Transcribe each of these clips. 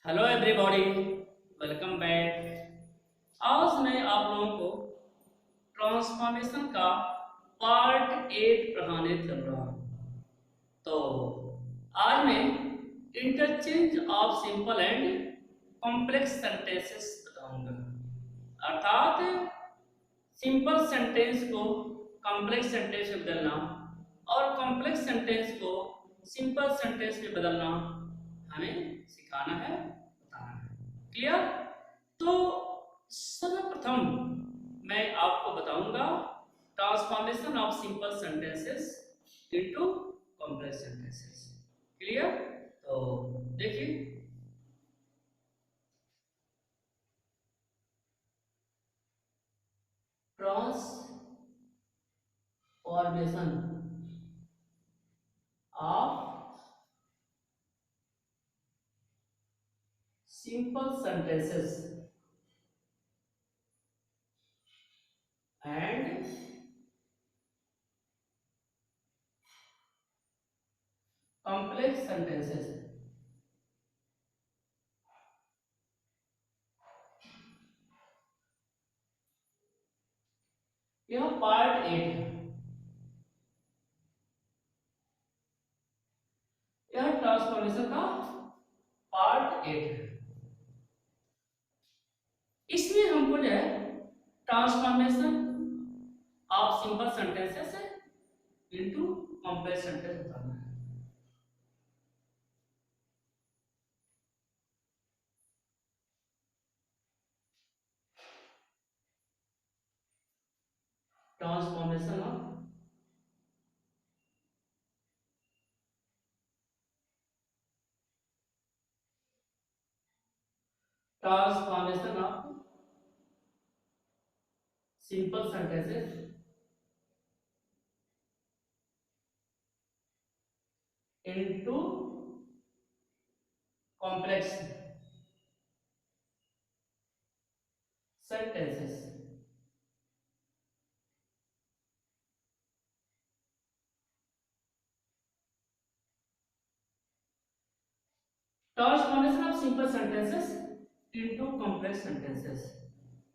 Hello everybody, welcome back. आज मैं आप लोगों को ट्रांसफॉर्मेशन का पार्ट 8 पढ़ाने चल रहा हूँ। तो आज मैं interchange of simple and complex sentences बताऊंगा। अर्थात सिंपल सेंटेंस को कॉम्प्लेक्स सेंटेंस में बदलना और कॉम्प्लेक्स सेंटेंस को सिंपल सेंटेंस में बदलना हमें सिखाना है, बताना है। क्लियर? तो सर्वप्रथम मैं आपको बताऊंगा transformation of simple sentences into complex sentences. Clear? तो देखिए, transformation of simple sentences and complex sentences। यह पार्ट 8 है। यह ट्रांसफॉर्मेशन का पार्ट 8 है। इसमें हमको जो है transformation of simple sentences into complex sentence बताना है। Transformation of transformation of simple sentences into complex sentences. Transformation of simple sentences into complex sentences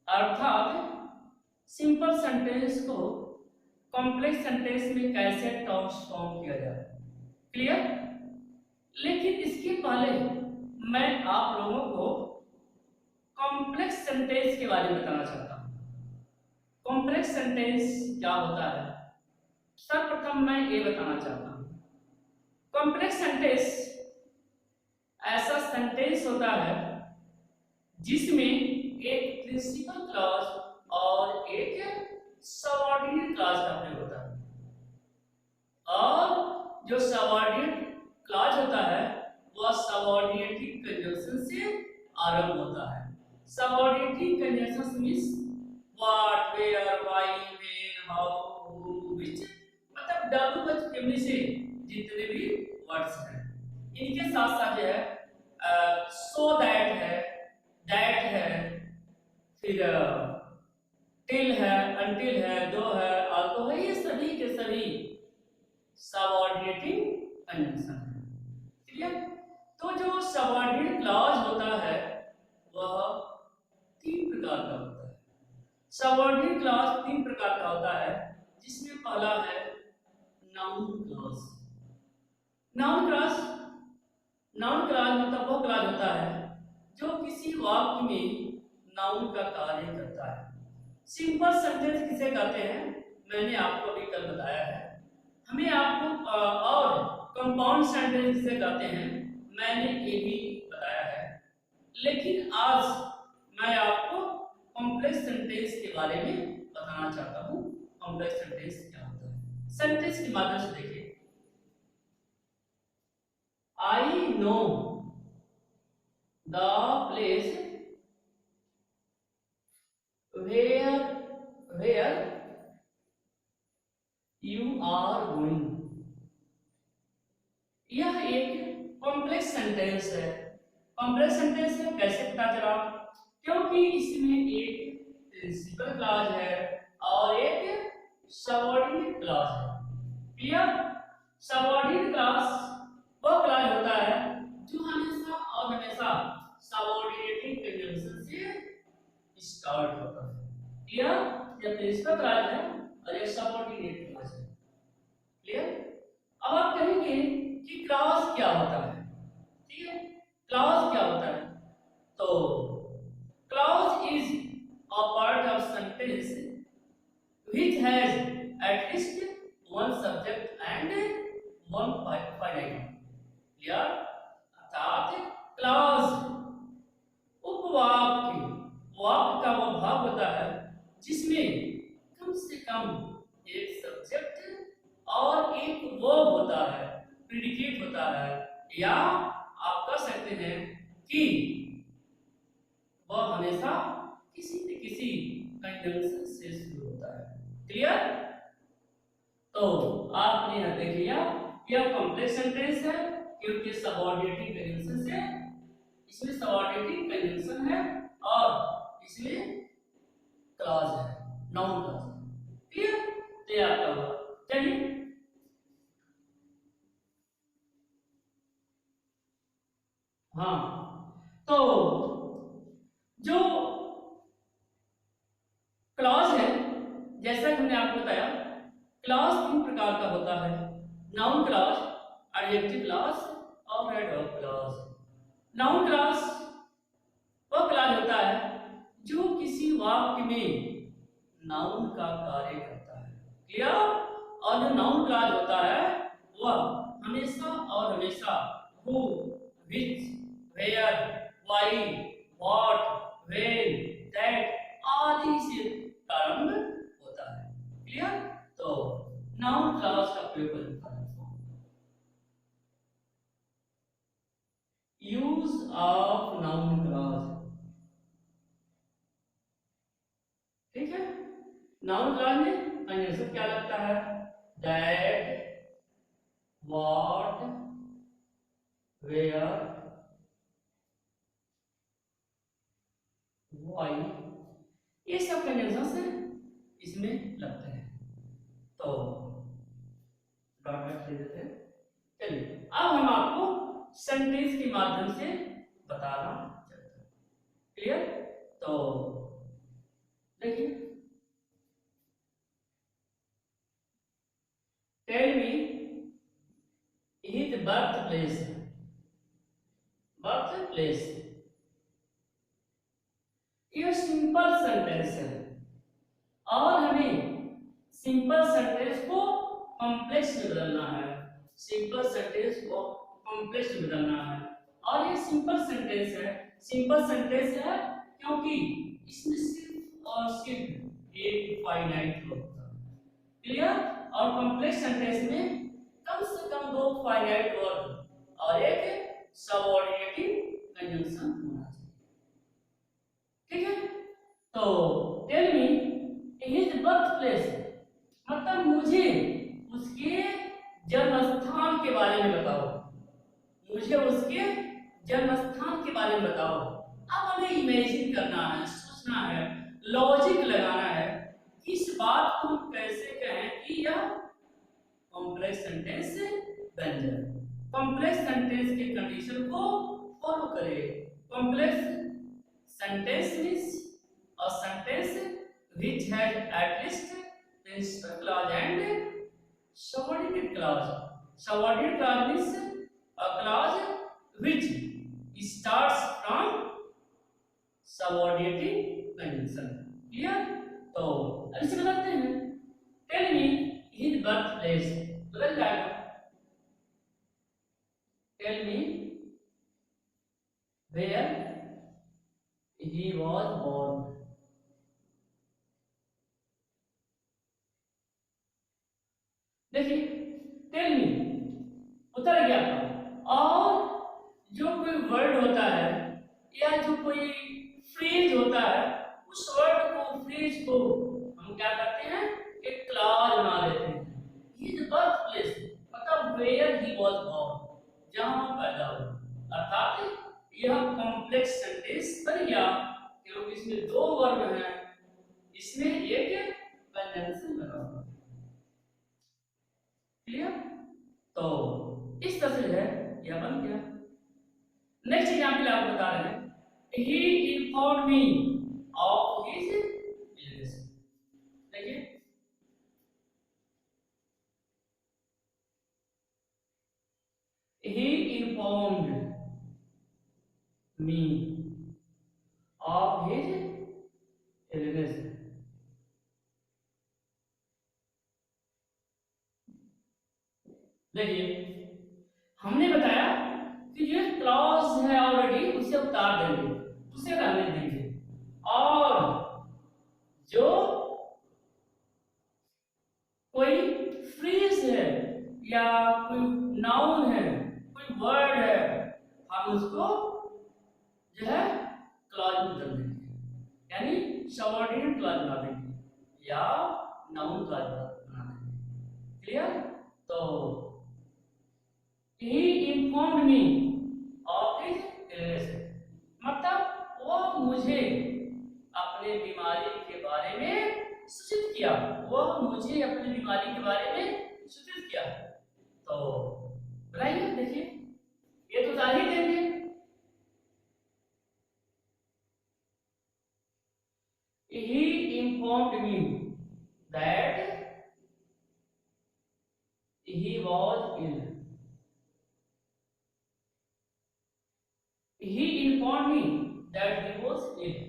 अर्थात सिंपल सेंटेंस को कॉम्प्लेक्स सेंटेंस में कैसे ट्रांसफॉर्म किया जाए। क्लियर? लेकिन इसके पहले मैं आप लोगों को कॉम्प्लेक्स सेंटेंस के बारे में बताना चाहता हूं। कॉम्प्लेक्स सेंटेंस क्या होता है, सर्वप्रथम मैं ये बताना चाहता हूं। कॉम्प्लेक्स सेंटेंस ऐसा सेंटेंस होता है जिसमें एक प्रिंसिपल क्लॉज और एक सबऑर्डिनेट क्लॉज का प्रयोग होता है। और जो सबऑर्डिनेट क्लॉज होता है वह सबऑर्डिनेटिंग कंजंक्शन से आरंभ होता है। Subordinating conjunction means what, where, why, when, how, who, which, मतलब डब्ल्यू एच फैमिली से जितने भी वर्ड्स हैं इनके साथ साथ जो है सो दैट है, फिर टिल है, अनटिल है, दो है, आल्सो है, ये सभी के सभी सबऑर्डिनेटिंग कंजंक्शन है। क्लियर? तो जो सबऑर्डिनेट क्लॉज होता है वह तीन प्रकार का होता है। सबऑर्डिनेट क्लॉज तीन प्रकार का होता है, जिसमें पहला है noun clause. Noun clause noun clause मतलब वो क्लॉज होता है जो किसी वाक्य में नाउन का कार्य करता है। सिंपल सेंटेंस किसे कहते हैं मैंने आपको अभी कल बताया है। हमें आपको और कंपाउंड सेंटेंस किसे कहते हैं मैंने ये भी बताया है। लेकिन आज मैं आपको कॉम्प्लेक्स सेंटेंस के बारे में बताना चाहता हूँ। कॉम्प्लेक्स सेंटेंस क्या होता है, सेंटेंस के माध्यम से देखिए। I know the place where you are going। यह एक कॉम्प्लेक्स सेंटेंस है। कॉम्प्लेक्स सेंटेंस है कैसे पता चला? क्योंकि इसमें एक प्रिंसिपल क्लॉज है और एक सबऑर्डिनेट क्लॉज है। क्लियर? सबऑर्डिनेट क्लॉज वो क्लॉज होता है जो हमेशा और हमेशा सबऑर्डिनेटिंग कंजंक्शन से स्टार्ट होता है। क्लियर? ये प्रिंसिपल क्लॉज है और ये सबऑर्डिनेट क्लॉज है। क्लियर? अब आप कहेंगे कि क्लॉज क्या होता है? ठीक है, क्लॉज क्या होता है? तो clause is a part of sentence which has at least one subject and one finite. Clear? अर्थात क्लॉज उपवाक्य, वाक्य का वो भाग होता है जिसमें कम से कम एक सब्जेक्ट और एक वर्ब होता है, प्रेडिकेट होता है, या आप कह सकते हैं कि वह हमेशा किसी न किसी कंजंक्शन से शुरू होता है। क्लियर? तो आपने यहां देख लिया यह कॉम्प्लेक्स सेंटेंस है क्योंकि सबऑर्डिनेटिंग कंजंक्शन से, इसमें सबऑर्डिनेटिंग कंजंक्शन है और इसमें क्लॉज है, नाउन क्लॉज है। क्लियर? तो यह आपका हुआ। चलिए हाँ, तो जो क्लॉज है जैसा कि हमने आपको बताया, क्लॉज तीन प्रकार का होता है, नाउन क्लॉज, एडजेक्टिव क्लॉज और एडवर्ब क्लॉज। नाउन क्लॉज वह क्लॉज होता है जो किसी वाक्य में नाउन का कार्य करता है। क्लियर? और जो नाउन क्लॉज होता है वह हमेशा और हमेशा who, which, where, why, what, when, that आदि से प्रारंभ होता है। क्लियर? तो नाउन क्लॉज का प्रयोग होता है। यूज ऑफ नाउन क्लॉज, ठीक है? नाउन क्लॉज में कंजंक्शन क्या लगता है? दैट, व्हाट, वेयर, व्हाई, ये सब कंजंक्शन से इसमें लगते हैं। तो डॉट दे देते हैं। चलिए अब हम आपको सेंटेंस के माध्यम से बताना चाहते हैं। क्लियर? तो देखिए, tell me his birth place, birth place, ये सिंपल सेंटेंस है और हमें सिंपल सेंटेंस को कॉम्प्लेक्स में बदलना है, सिंपल सेंटेंस को कॉम्प्लेक्स में बदलना है। और ये सिंपल सेंटेंस है, सिंपल सेंटेंस है क्योंकि इसमें सिर्फ और सिर्फ एक फाइनाइट होता है। क्लियर? और कॉम्प्लेक्स सेंटेंस में कम से कम दो फाइनाइट वर्ब और एक सबऑर्डिनेटिंग कंजंक्शन होना चाहिए। ठीक है? तो tell me his birth place, मतलब मुझे उसके जन्म स्थान के बारे में बताओ, मुझे उसके जन्म स्थान के बारे में बताओ। अब हमें इमेजिन करना है, सोचना है, लॉजिक लगाना है कि इस बात को हम कैसे कहें कि यह कॉम्प्लेक्स सेंटेंस बन जाए, कॉम्प्लेक्स सेंटेंस के कंडीशन को फॉलो करे। Complex sentence means a sentence which has at least principal clause and subordinate clause. Subordinate clause means a clause which starts from subordinating conjunction. Clear? तो अब इसे बदलते हैं। Tell me his birthplace, बदल जाएगा। Tell me where he was born. देखिए, tell मी उतर गया था, और जो कोई वर्ड होता है या जो कोई फ्रेज होता है, उस वर्ड को, फ्रेज को हम क्या करते हैं? एक क्लॉज बना देते हैं। हिज बर्थ प्लेस मतलब वेयर ही वाज बोर्न, जहां पैदा हुआ। अर्थात यह कॉम्प्लेक्स सेंटेंस बन गया क्योंकि इसमें दो वर्ड हैं, इसमें एक कंजंक्शन लगा हुआ है। क्लियर? तो इस तरह से है यह बन गया। नेक्स्ट एग्जांपल आपको बता रहे हैं, he informed me of his illness. देखिए, he informed me of his illness. देखिए, हमने बताया कि ये क्लॉज है ऑलरेडी, उसे उतार देंगे, उसे रहने देंगे, और जो कोई फ्रेज है या कोई नाउन है, कोई वर्ड है, हम उसको जो है क्लॉज में बदल देंगे, यानी सबऑर्डिनेट क्लॉज बना देंगे या नाउन क्लॉज बना देंगे। क्लियर? तो he informed me of his illness, मतलब वो मुझे अपने बीमारी के बारे में सूचित किया, वो मुझे अपनी बीमारी के बारे में सूचित किया। तो बताइए, देखिए, ये तो जाहिर देंगे। He informed me that he was ill. He informed me that he was ill.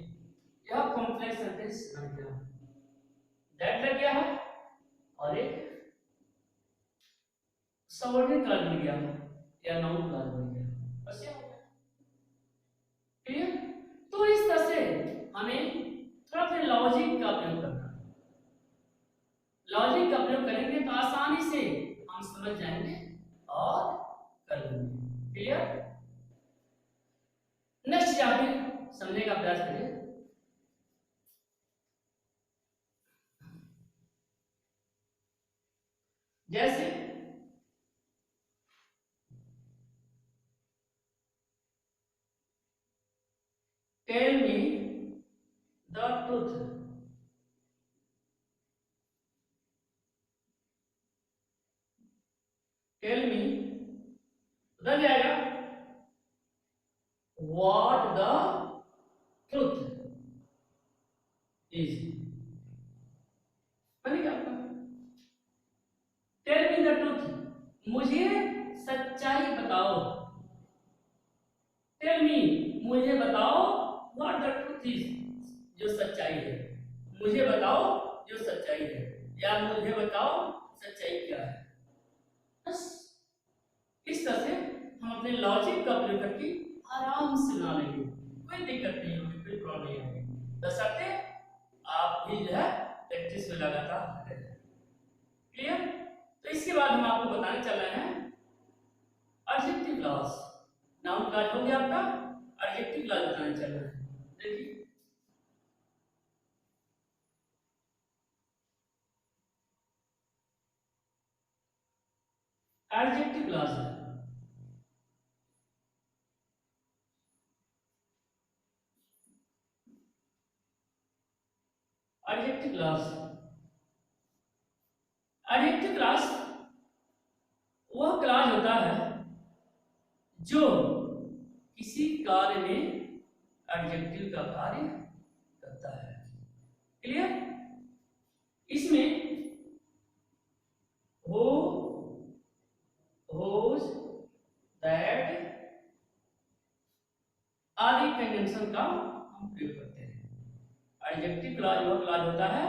यह कॉम्प्लेक्स सेंटेंस बन गया, दैट लग गया है और एक सबऑर्डिनेट क्लॉज मिल गया या नाउन क्लॉज मिल गया, बस ये हो गया। क्लियर? तो इस तरह से हमें थोड़ा सा लॉजिक का प्रयोग करना है। लॉजिक का प्रयोग करेंगे तो आसानी से हम समझ जाएंगे और कर लेंगे। क्लियर? नेक्स्ट जाके समझने का प्रयास करिए। जैसे tell me the truth, tell me बदल जाएगा व्हाट द ट्रूथ इज, बनेगा आपका टेल मी द ट्रूथ, मुझे सच्चाई बताओ, टेल मी मुझे बताओ व्हाट द ट्रूथ इज, जो सच्चाई है, मुझे बताओ जो सच्चाई है, या मुझे बताओ सच्चाई क्या है। बस इस तरह से हम अपने लॉजिक का प्रयोग करके आराम से बना लेंगे, कोई दिक्कत नहीं होगी, कोई प्रॉब्लम नहीं होगी, बशर्ते आप भी जो है प्रैक्टिस में लगातार रहें। क्लियर? तो इसके बाद हम आपको बताने चल रहे हैं एडजेक्टिव क्लॉज। नाउन क्लॉज हो गया आपका, एडजेक्टिव क्लॉज बताने चल रहे हैं। देखिए, एडजेक्टिव क्लॉज है, एडजेक्टिव क्लॉज, एडजेक्टिव क्लॉज वह क्लॉज होता है जो किसी कार्य में एडजेक्टिव का कार्य करता है। क्लियर? इसमें हो, होज, दैट आदि कंजंक्शन का हम प्रयोग करते हैं। एडजेक्टिव क्लॉज वह क्लॉज होता है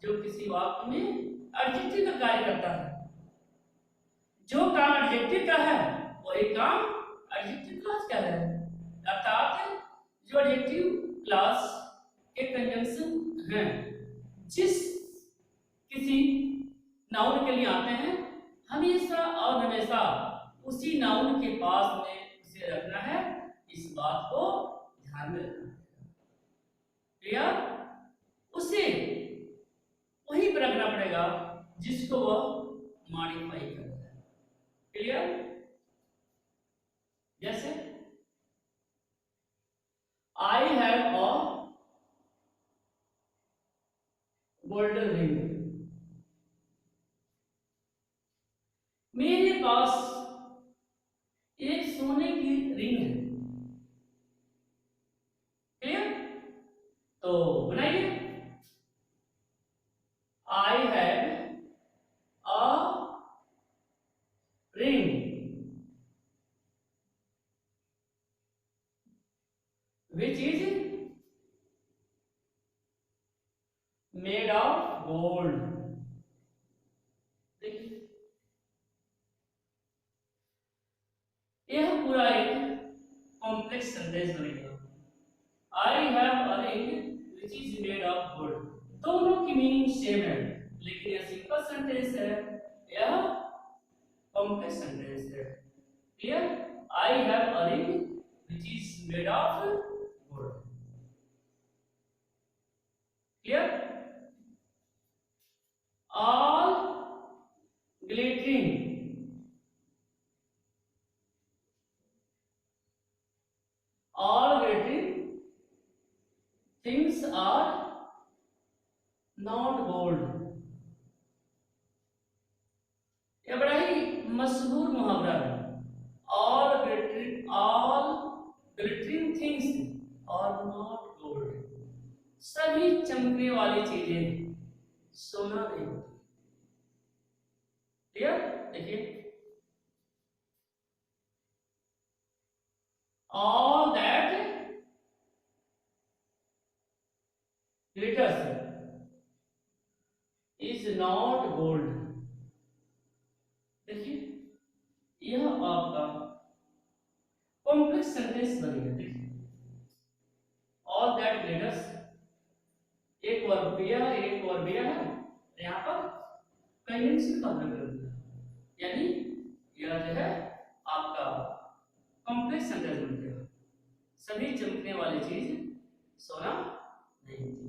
जो किसी वाक्य में एडजेक्टिव का कार्य करता है। जो काम एडजेक्टिव का है वही काम एडजेक्टिव क्लॉज का है, अर्थात जो एडजेक्टिव क्लॉज के कंजंक्शन हैं, जिस किसी नाउन के लिए आते हैं, हमेशा और हमेशा उसी नाउन के पास में उसे रखना है, इस बात को ध्यान में रखना है। क्लियर? उसे वहीं पर रखना पड़ेगा जिसको वह मॉडिफाई कर रहा है। क्लियर? जैसे I have a golden ring, मेरे पास एक सोने की रिंग है। तो बनाइए, I have a ring which is made of gold. देखिए यह पूरा एक कॉम्प्लेक्स सेंटेंस बनेगा। I have a ring which is made of gold, दोनों की मीनिंग सेम है, लेकिन यह सिंपल सेंटेंस है, यह कॉम्प्लेक्स सेंटेंस है। Clear? I have a ring which is made of gold. Clear? All glittering, all glittering things are not gold। यह बड़ा ही मशहूर मुहावरा है। all glittering things are not gold, सभी चमकने वाली चीजें सोना नहीं होती। क्लियर? देखिए, all that glitters is not gold। देखिए यह आपका कॉम्प्लेक्स सेंटेंस बनेगा। देखिए ऑल दैट glitters, एक वर्ब भी है, एक वर्ब भी है, यहाँ पर कंजंक्शन का प्रयोग कर दिया, यानी यह जो है आपका कॉम्प्लेक्स सेंटेंस बन गया। सभी चमकने वाली चीज सोना नहीं होती।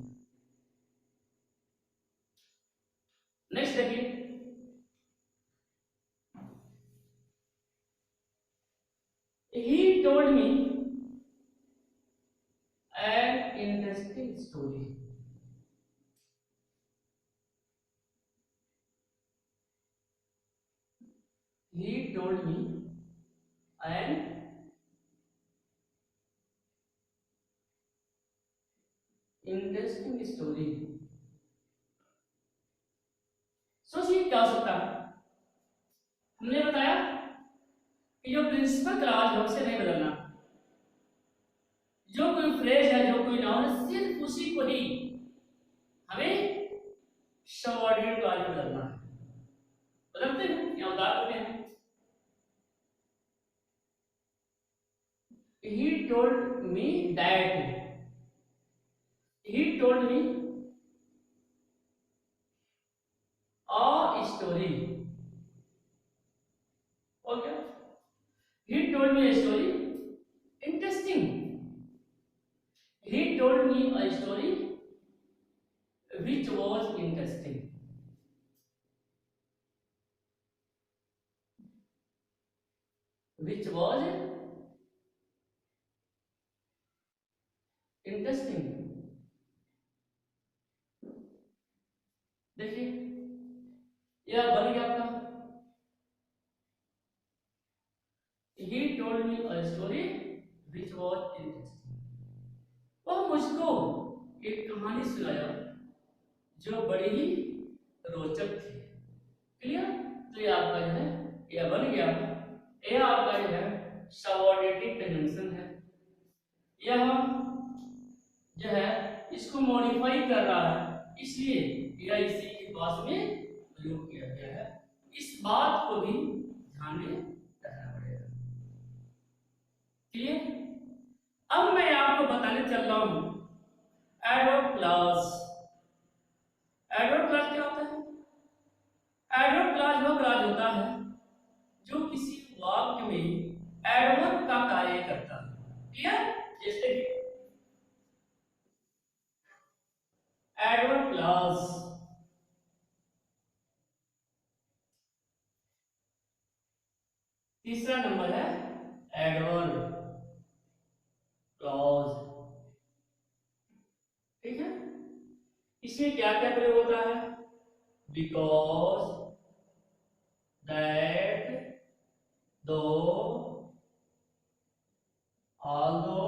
नेक्स्ट देखिए, he told me an interesting story। he told me an interesting story। सोचिए क्या हो सकता है। हमने बताया कि जो प्रिंसिपल क्लॉज है उसे नहीं बदलना, जो कोई फ्रेज है, जो कोई नाउन है, सिर्फ उसी को ही हमें सबऑर्डिनेट क्लॉज में बदलना है। बदलते हैं या उतार देते हैं। he told me that, he told me a story। Okay, he told me a story interesting, he told me a story which was interesting। which was interesting। देखिए यह बन गया आपका he told me a story which was interesting। वह मुझको एक कहानी सुनाया जो बड़ी ही रोचक थी। क्लियर? तो ये आपका जो है यह बन गया, यह आपका जो है सबऑर्डिनेटिव कंजंक्शन है। यह जो है इसको मॉडिफाई कर रहा है, इसलिए यह इसी के पास में प्रयोग किया गया है। इस बात को भी ध्यान में रखना पड़ेगा। क्लियर? अब मैं आपको बताने चल रहा हूं एडवर्ब क्लॉज। एडवर्ब क्लॉज क्या होता है? एडवर्ब क्लॉज वह क्लॉज होता है जो किसी वाक्य में एडवर्ब का कार्य करता है। क्लियर? जैसे कि एडवर्ब क्लॉज, तीसरा नंबर है एडवर्ब क्लॉज। ठीक है? इसमें क्या क्या प्रयोग होता है? बिकॉज, दैट, दो, ऑल्दो,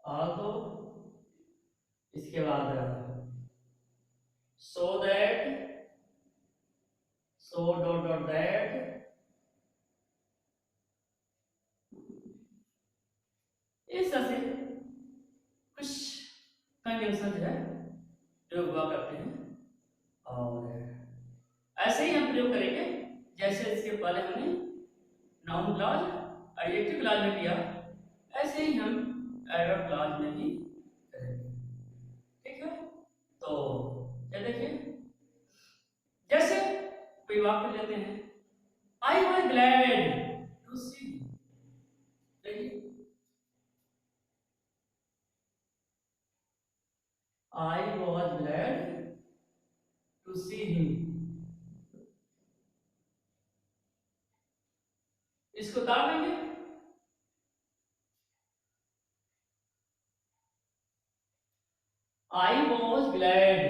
although, इसके बाद so that, so dot dot that, इस तरह से कुछ कंजंक्शन जो है प्रयोग हुआ करते हैं। और ऐसे ही हम प्रयोग करेंगे जैसे इसके पहले हमने नाउन क्लॉज एडजेक्टिव क्लॉज में किया, ऐसे ही हम एडवर्ब क्लॉज में भी करेंगे। ठीक है, तो ये देखिए, जैसे कोई वाक्य लेते हैं, आई वॉज ग्लैड टू सी, देखिए I was glad to see him, इसको उतार देंगे, I was glad,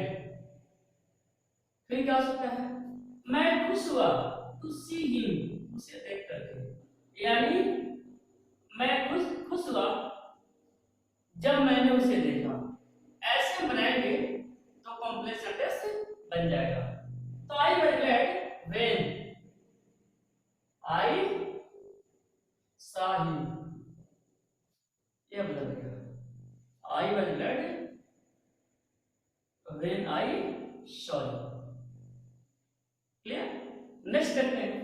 फिर क्या हो सकता है, मैं खुश हुआ to see him, उसे देख करके, यानी मैं खुश हुआ जब मैंने उसे देखा। ऐसे बनाएंगे तो कॉम्प्लेक्स सेंटेंस बन जाएगा। तो I was glad when I saw him, ये बदल गया, I was glad when I saw him. Clear? Next देखते हैं,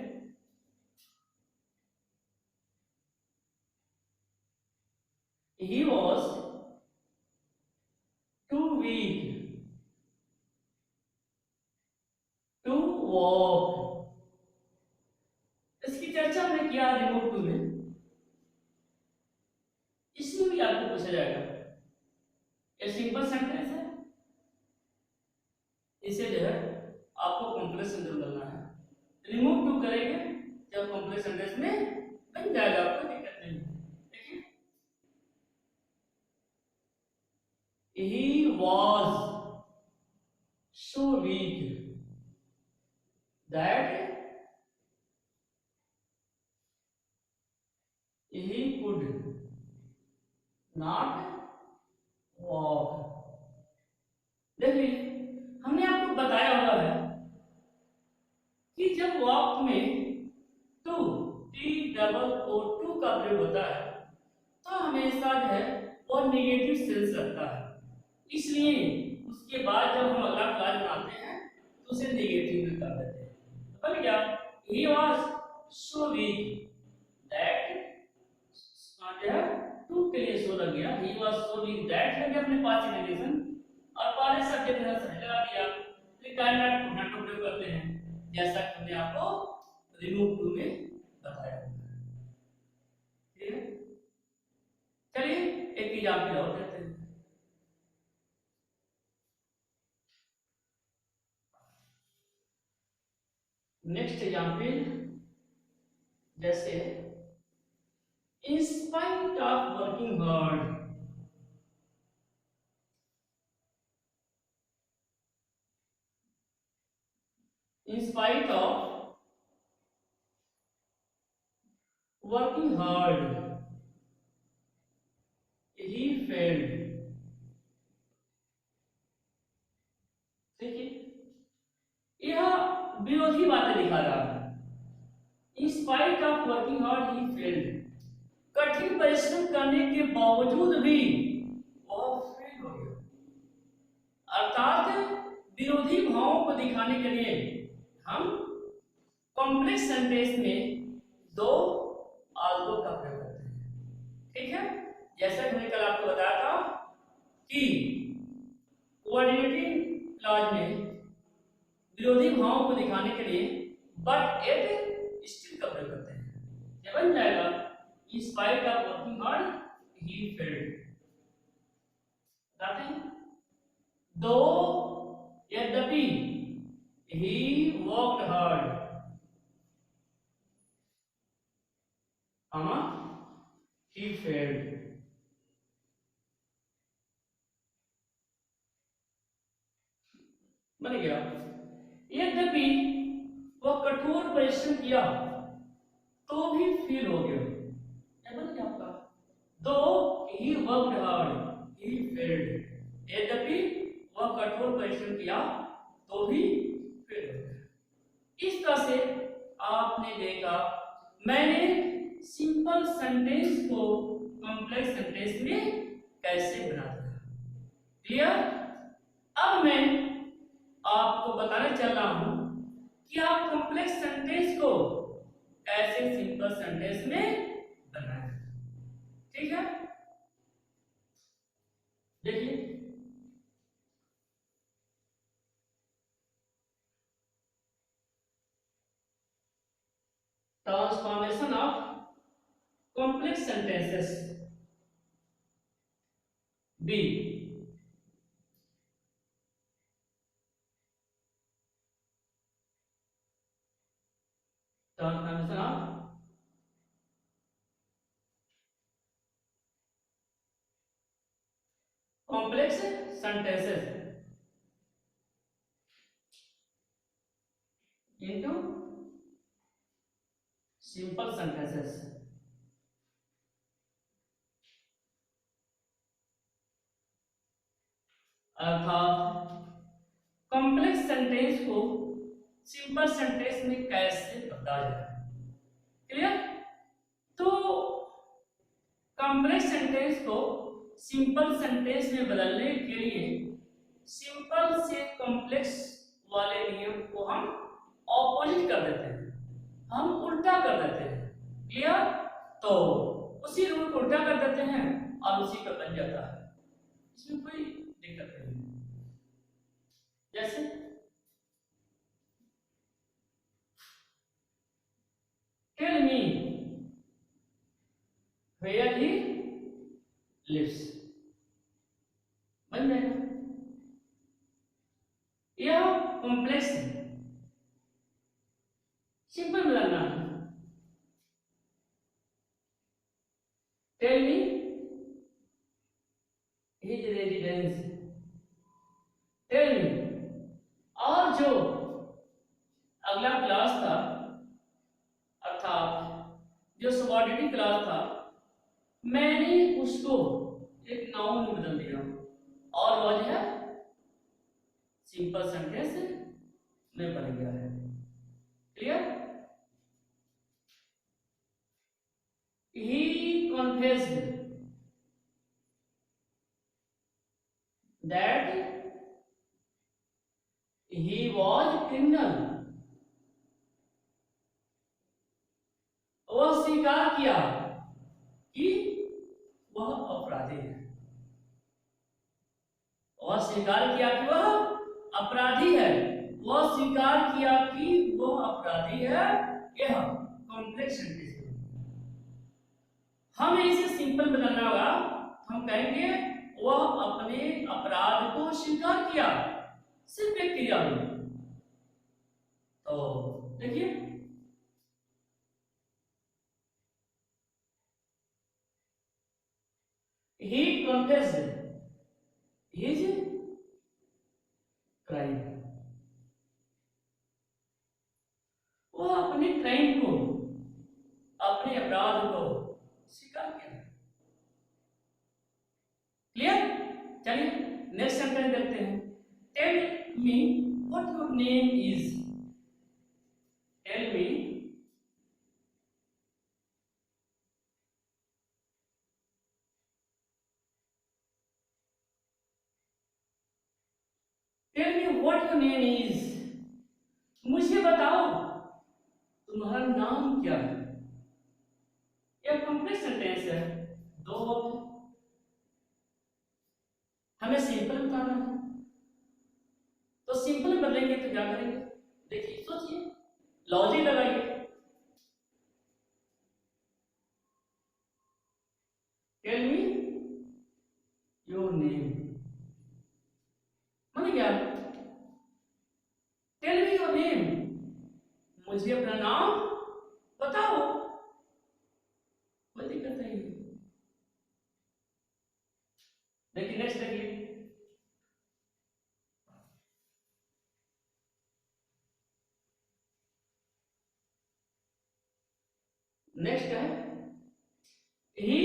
he was too weak to walk, इसकी चर्चा हमने किया रिमोट टू में, इसमें भी आपको पूछा जाएगा। ये सिंपल सेंटेंस है, इसे जो है आपको कॉम्प्लेक्स सेंटेंस बनाना है। रिमूव टू करेंगे जब कॉम्प्लेक्स सेंटेंस में बन जाएगा, आपको दिक्कत नहीं। देखिए, he was so weak that he could not walk। देखिए, हमने आपको बताया हुआ है कि जब वॉक में too, T double O too का प्रयोग होता है तो हमेशा जो है वो नेगेटिव सेंस रखता है, इसलिए उसके बाद जब हम अगला क्लास बनाते हैं तो उसे नेगेटिव में कर देते हैं। तो बन गया he was so weak that, too के लिए सो लग गया, he was so weak that लग गया अपने पास इंडिकेशन, और पहले सब्जेक्ट में सही लगा दिया, फिर काइनेट नॉट प्रयोग करते हैं जैसा कि हमने आपको रिमूव टू में बताया। ठीक है, चलिए एक एग्जांपल और देते हैं। नेक्स्ट एग्जांपल, जैसे in spite of working hard, in spite of working hard he failed। देखिए, यह विरोधी बातें दिखा रहा है। in spite of working hard he failed, कठिन परिश्रम करने के बावजूद भी वह फेल हो गया। अर्थात विरोधी भावों को दिखाने के लिए हम कॉम्प्लेक्स सेंटेंस में दो आल्दो का प्रयोग करते हैं। ठीक है, जैसा कि मैंने कल आपको बताया था कि कोऑर्डिनेटिंग क्लॉज में विरोधी भावों को दिखाने के लिए बट एट स्टिल का प्रयोग करते हैं। ये बन जाएगा in spite of working hard he failed। बताते हैं, दो यद्यपि he worked hard, he failed। बन गया, यद्यपि वह कठोर परिश्रम किया तो भी फेल हो गया। बन गया आपका, दो he worked hard, he failed, यद्यपि वह कठोर परिश्रम किया तो भी फेल हो गया। इस तरह से आपने देखा मैंने सिंपल सेंटेंस को कॉम्प्लेक्स सेंटेंस में कैसे बना दिया। क्लियर? अब मैं आपको बताने चल रहा हूं कि आप कॉम्प्लेक्स सेंटेंस को कैसे सिंपल सेंटेंस में बनाएं। ठीक है, देखिए transformation of complex sentences B. Transformation of complex sentences into simple sentences। अर्थात कॉम्प्लेक्स सेंटेंस को सिंपल सेंटेंस में कैसे बदला जाए। क्लियर? तो कॉम्प्लेक्स सेंटेंस को सिंपल सेंटेंस में बदलने के लिए सिंपल से कॉम्प्लेक्स वाले नियम को हम ऑपोजिट कर देते हैं, हम उल्टा कर देते हैं। क्लियर? तो उसी रूल को उल्टा कर देते हैं और उसी का बन जाता है, इसमें कोई दिक्कत नहीं। जैसे tell me where he lives, बन जाएगा। यह कॉम्प्लेक्स है, सिंपल बनाना है। Tell me his residence, tell me. और जो अगला क्लास था अर्थात जो सबऑर्डिनेट क्लास था, मैंने उसको एक नाउन में बदल दिया और वह जो है सिंपल सेंटेंस में बन गया है। Clear? He confessed that he was criminal, वह स्वीकार किया कि वह अपराधी है, वह स्वीकार किया कि वह अपराधी है, वह स्वीकार किया कि वह अपराधी है। यह कॉम्प्लेक्स सेंटेंस है। हमें इसे सिंपल बनाना होगा, हम कहेंगे वह अपने अपराध को स्वीकार किया, सिर्फ एक क्रिया हुई। तो देखिए he confessed his crime, वो अपने क्राइम को, अपने अपराध को स्वीकार किया। क्लियर? चलिए नेक्स्ट सेंटेंस देखते हैं। Tell me what your name is, tell me tell me what your name is, मुझे बताओ तुम्हारा नाम क्या है। यह कंप्लीट सेंटेंस है, दो वर्ड, हमें सिंपल बताना है। तो सिंपल बदलेंगे तो क्या करेंगे? देखिए सोचिए, लॉजिक लगाइए। टेल मी योर नेम माने क्या? टेल मी योर नेम, मुझे अपना नाम बताओ, कोई दिक्कत नहीं। देखिए नेक्स्ट देखिए, नेक्स्ट है ही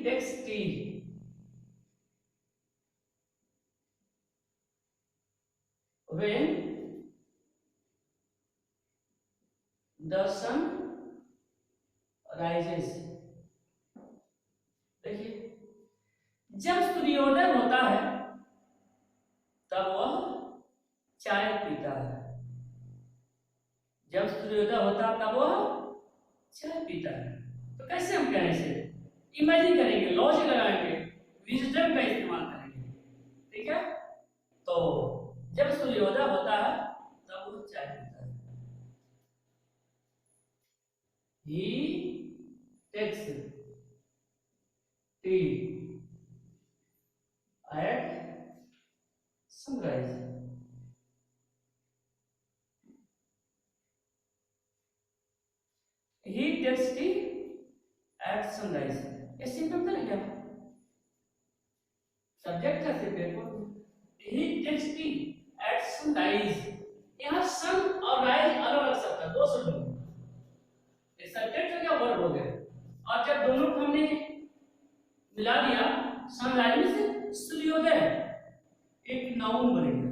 takes tea when the sun rises। देखिए, जब सूर्योदय होता है तब वह चाय पीता है। जब सूर्योदय होता है तब वह चाय पीता है। तो कैसे हम कहें इसे? इमेजिन करेंगे, लॉजिक लगाएंगे, विजडम का इस्तेमाल करेंगे। ठीक है, तो जब सूर्योदय होता है तब वो चाय पीता है। He takes tea at sunrise। He takes tea at sunrise। ये सिंपल है क्या? सब्जेक्ट का सिर्फ He takes tea at sunrise। यहाँ सन और राइज अलग अलग शब्द है, दो शब्द हैं। ये सब्जेक्ट हो गया, वर्ब हो गया, और जब दोनों को हमने मिला दिया, सनराइज में से सूर्योदय एक नाउन बनेगा।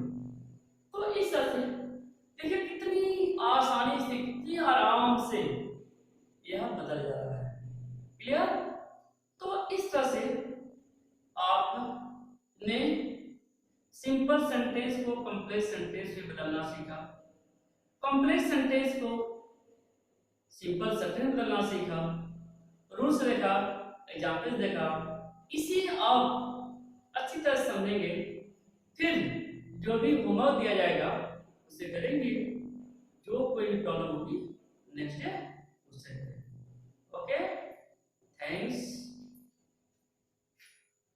तो इस तरह से देखिए कितनी आसानी से, कितनी आराम से यह बदल जा रहा है। क्लियर? तो इस तरह से आपने सिंपल सेंटेंस को कॉम्प्लेक्स सेंटेंस में बदलना सीखा, कॉम्प्लेक्स सेंटेंस को सिंपल सेंटेंस में बदलना सीखा, रूल्स देखा, एग्जाम्पल्स देखा। इसे आप अच्छी तरह समझेंगे, फिर जो भी होमवर्क दिया जाएगा उसे करेंगे। जो कोई भी प्रॉब्लम होगी नेक्स्ट डे उससे करेंगे। Okay, thanks.